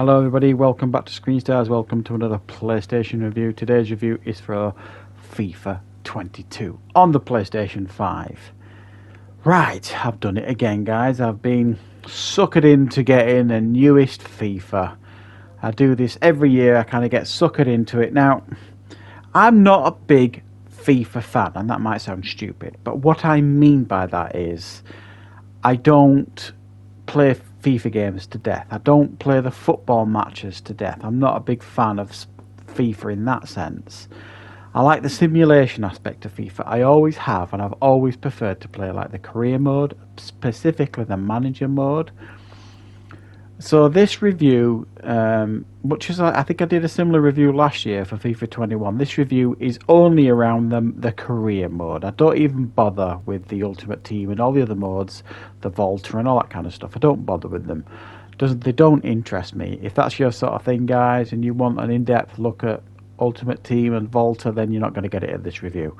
Hello everybody, welcome back to Screenstars, welcome to another PlayStation review. Today's review is for FIFA 22 on the PlayStation 5. Right, I've done it again guys, I've been suckered into getting the newest FIFA. I do this every year, I kind of get suckered into it. Now, I'm not a big FIFA fan, and that might sound stupid, but what I mean by that is I don't play FIFA games to death. I don't play the football matches to death. I'm not a big fan of FIFA in that sense. I like the simulation aspect of FIFA. I always have, and I've always preferred to play like the career mode, specifically the manager mode. So this review, much as I think I did a similar review last year for FIFA 21, this review is only around the career mode. I don't even bother with the Ultimate Team and all the other modes, the Volta and all that kind of stuff. I don't bother with them. They don't interest me. If that's your sort of thing, guys, and you want an in-depth look at Ultimate Team and Volta, then you're not going to get it in this review.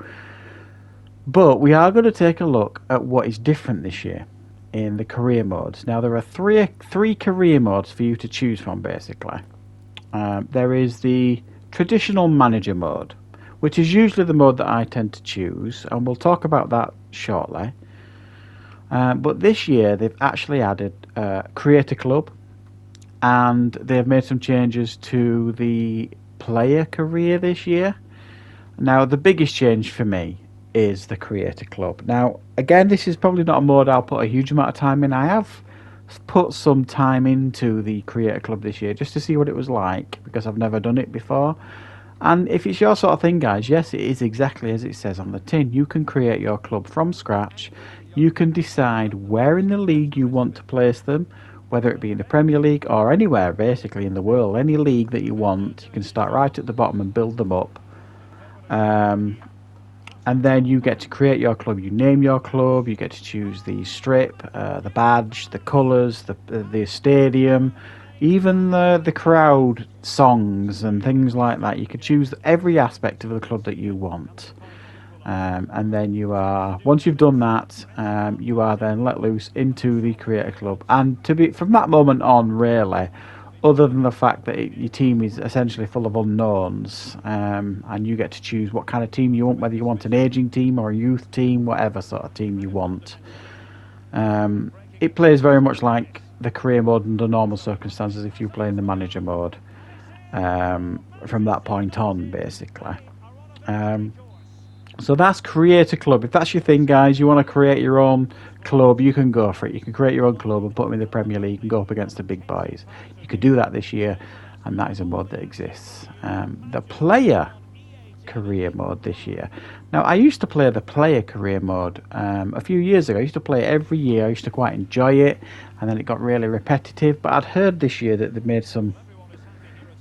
But we are going to take a look at what is different this year in the career modes. Now there are three career modes for you to choose from basically. There is the traditional manager mode, which is usually the mode that I tend to choose, and we'll talk about that shortly. But this year they've actually added Creator Club, and they've made some changes to the player career this year. Now the biggest change for me is the Creator Club. Now, again, this is probably not a mode I'll put a huge amount of time in. I have put some time into the Creator Club this year just to see what it was like, because I've never done it before. And if it's your sort of thing, guys, yes, it is exactly as it says on the tin. You can create your club from scratch. You can decide where in the league you want to place them, whether it be in the Premier League or anywhere, basically, in the world. Any league that you want, you can start right at the bottom and build them up. And then you get to create your club. You name your club. You get to choose the strip, the badge, the colours, the stadium, even the crowd songs and things like that. You could choose every aspect of the club that you want. And then once you've done that, you are then let loose into the Creator Club. And from that moment on, really, other than the fact that your team is essentially full of unknowns, and you get to choose what kind of team you want, whether you want an aging team or a youth team, whatever sort of team you want. It plays very much like the career mode under normal circumstances if you play in the manager mode from that point on, basically. So that's Creator Club. If that's your thing, guys, you want to create your own club, you can go for it. You can create your own club and put them in the Premier League and go up against the big boys. You could do that this year, and that is a mode that exists. The player career mode this year. Now, I used to play the player career mode a few years ago. I used to play it every year. I used to quite enjoy it, and then it got really repetitive. But I'd heard this year that they've made some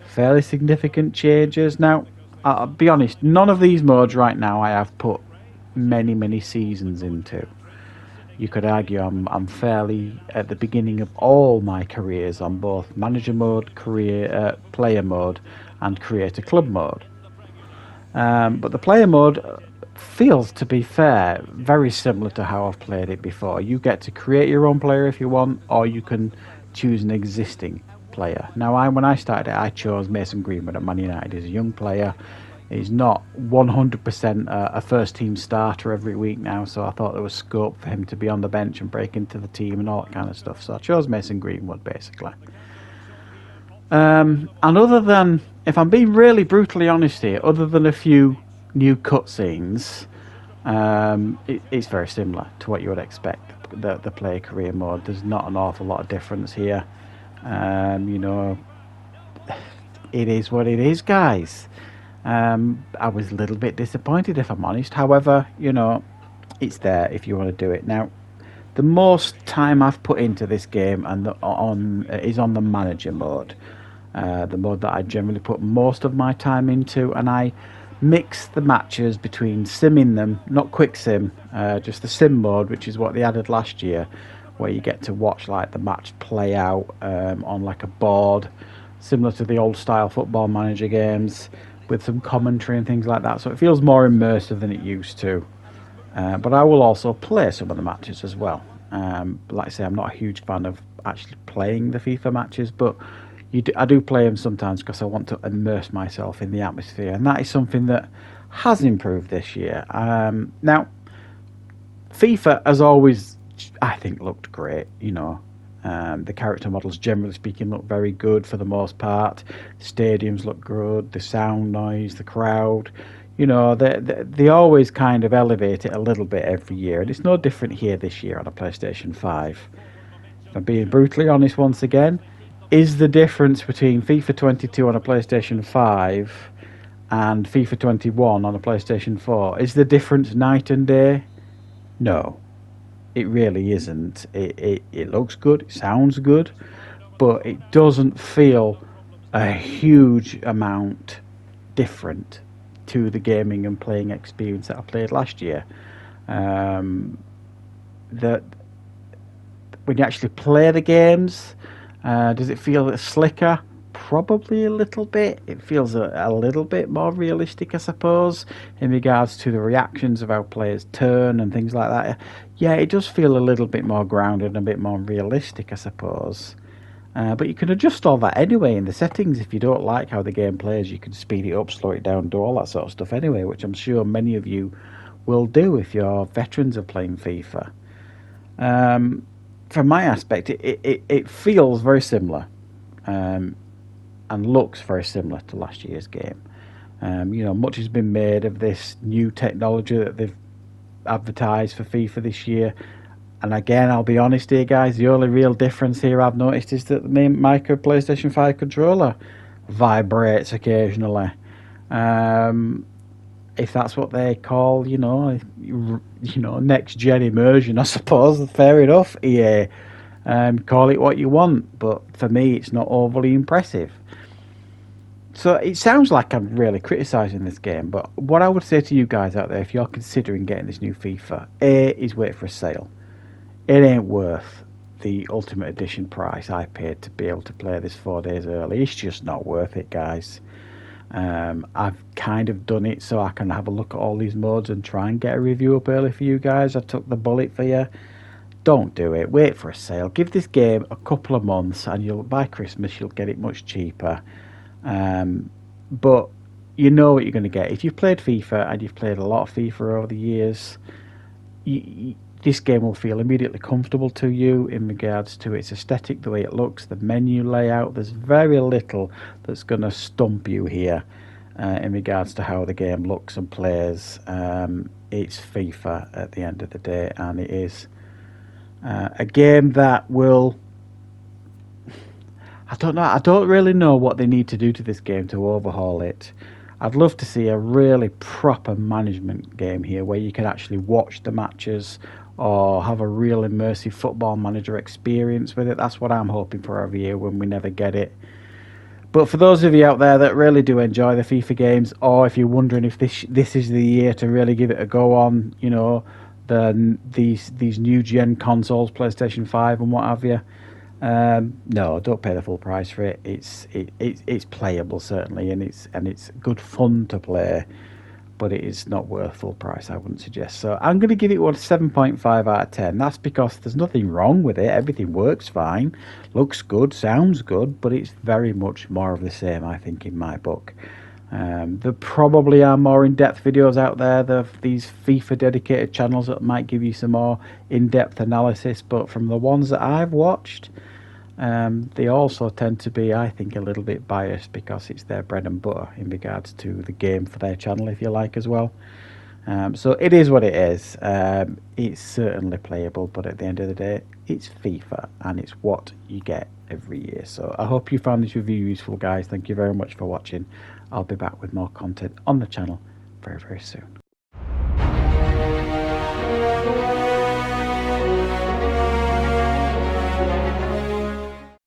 fairly significant changes. Now, I'll be honest, none of these modes right now I have put many seasons into. You could argue I'm fairly at the beginning of all my careers on both manager mode, player mode, and Creator Club mode. But the player mode feels, to be fair, very similar to how I've played it before. You get to create your own player if you want, or you can choose an existing player. Now, when I started it, I chose Mason Greenwood at Man United. He's a young player. He's not 100% a first team starter every week now, so I thought there was scope for him to be on the bench and break into the team and all that kind of stuff. So I chose Mason Greenwood, basically. And other than, if I'm being really brutally honest here, other than a few new cutscenes, it's very similar to what you would expect. The player career mode, there's not an awful lot of difference here. It is what it is, guys. I was a little bit disappointed, if I'm honest. However, it's there if you want to do it. Now, the most time I've put into this game is on the manager mode, the mode that I generally put most of my time into, and I mix the matches between simming them, not quick sim, just the sim mode, which is what they added last year, where you get to watch like the match play out on like a board, similar to the old style football manager games, with some commentary and things like that. So it feels more immersive than it used to. But I will also play some of the matches as well. Like I say, I'm not a huge fan of actually playing the FIFA matches, but I do play them sometimes because I want to immerse myself in the atmosphere, and that is something that has improved this year. Now, FIFA has always, I think, looked great. The character models, generally speaking, look very good for the most part. The stadiums look good, the sound noise, the crowd. They always kind of elevate it a little bit every year, and it's no different here this year on a PlayStation 5. If I'm being brutally honest once again, is the difference between FIFA 22 on a PlayStation 5 and FIFA 21 on a PlayStation 4, is the difference night and day? No, it really isn't. It looks good, it sounds good, but it doesn't feel a huge amount different to the gaming and playing experience that I played last year. That when you actually play the games, does it feel slicker? Probably a little bit. It feels a little bit more realistic, I suppose, in regards to the reactions of how players turn and things like that. Yeah, it does feel a little bit more grounded and a bit more realistic, I suppose. But you can adjust all that anyway in the settings. If you don't like how the game plays, you can speed it up, slow it down, do all that sort of stuff anyway, which I'm sure many of you will do if you're veterans of playing FIFA. From my aspect, it feels very similar. And looks very similar to last year's game. Much has been made of this new technology that they've advertised for FIFA this year. And again, I'll be honest here, guys, the only real difference here I've noticed is that the main micro PlayStation 5 controller vibrates occasionally. If that's what they call, next gen immersion, I suppose, fair enough, EA. Call it what you want, but for me, it's not overly impressive. So it sounds like I'm really criticising this game, but what I would say to you guys out there, if you're considering getting this new FIFA, is wait for a sale. It ain't worth the Ultimate Edition price I paid to be able to play this 4 days early. It's just not worth it, guys. I've kind of done it so I can have a look at all these modes and try and get a review up early for you guys. I took the bullet for you. Don't do it. Wait for a sale. Give this game a couple of months, and by Christmas you'll get it much cheaper. But you know what you're going to get. If you've played FIFA, and you've played a lot of FIFA over the years, this game will feel immediately comfortable to you in regards to its aesthetic, the way it looks, the menu layout. There's very little that's going to stump you here in regards to how the game looks and plays. It's FIFA at the end of the day, and it is a game that will... I don't know. I don't really know what they need to do to this game to overhaul it. I'd love to see a really proper management game here where you can actually watch the matches or have a real immersive football manager experience with it. That's what I'm hoping for every year when we never get it. But for those of you out there that really do enjoy the FIFA games, or if you're wondering if this is the year to really give it a go on, these new gen consoles, PlayStation 5 and what have you, no, don't pay the full price for it. It's playable certainly, and it's good fun to play, but it is not worth full price, I wouldn't suggest. So I'm going to give it 7.5 out of 10. That's because there's nothing wrong with it. Everything works fine, looks good, sounds good, but it's very much more of the same, I think, in my book. There probably are more in-depth videos out there, these FIFA dedicated channels that might give you some more in-depth analysis, but from the ones that I've watched, they also tend to be, I think, a little bit biased because it's their bread and butter in regards to the game for their channel, if you like, as well. So it is what it is. It's certainly playable, but at the end of the day, it's FIFA, and it's what you get every year. So I hope you found this review useful, guys. Thank you very much for watching. I'll be back with more content on the channel very, very soon.